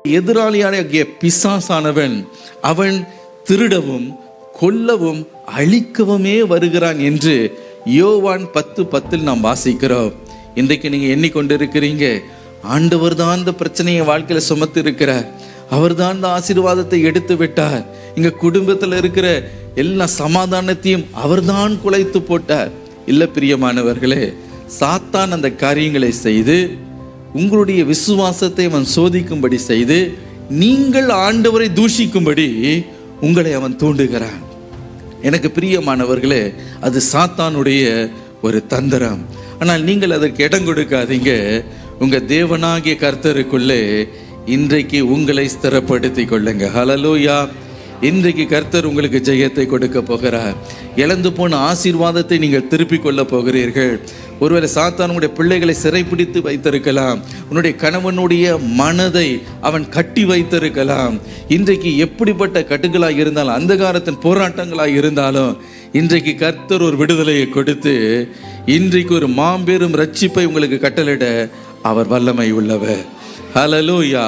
எதிராளியாகிய பிசாசானவன் அவன் திருடவும் கொல்லவும் அழிக்கவுமே வருகிறான் என்று யோவான் 10:10 நாம் வாசிக்கிறோம். இன்றைக்கு நீங்க எண்ணிக்கொண்டிருக்கிறீங்க, ஆண்டவர் தான் இந்த பிரச்சனையை வாழ்க்கையில சுமத்து இருக்கிறார், அவர் தான் இந்த ஆசீர்வாதத்தை எடுத்து விட்டார், இங்க குடும்பத்தில் இருக்கிற எல்லா சமாதானத்தையும் அவர்தான் குலைத்து போட்டார். இல்ல பிரியமானவர்களே, சாத்தான் அந்த காரியங்களை செய்து உங்களுடைய விசுவாசத்தை அவன் சோதிக்கும்படி செய்து நீங்கள் ஆண்டவரை தூஷிக்கும்படி உங்களை அவன் தூண்டுகிறான். எனக்கு பிரியமானவர்களே, அது சாத்தானுடைய ஒரு தந்திரம். ஆனால் நீங்கள் அதற்கு இடம் கொடுக்காதீங்க. உங்க தேவனாகிய கர்த்தருக்குள்ளே இன்றைக்கு உங்களை ஸ்திரப்படுத்திக் கொள்ளுங்க. ஹல்லேலூயா. இன்றைக்கு கர்த்தர் உங்களுக்கு ஜெயத்தை கொடுக்க போகிறார். இழந்து போன ஆசீர்வாதத்தை நீங்கள் திருப்பிக் கொள்ள போகிறீர்கள். ஒருவேளை சாத்தான் உங்களுடைய பிள்ளைகளை சிறைப்பிடித்து வைத்திருக்கலாம், உன்னுடைய கணவனுடைய மனதை அவன் கட்டி வைத்திருக்கலாம். இன்றைக்கு எப்படிப்பட்ட கட்டுகளாக இருந்தாலும், அந்தகாரத்தின் போராட்டங்களாக இருந்தாலும், இன்றைக்கு கர்த்தர் ஒரு விடுதலையை கொடுத்து இன்றைக்கு ஒரு மாபெரும் ரட்சிப்பை உங்களுக்கு கட்டளிட அவர் வல்லமை உள்ளவர். ஹல்லேலூயா.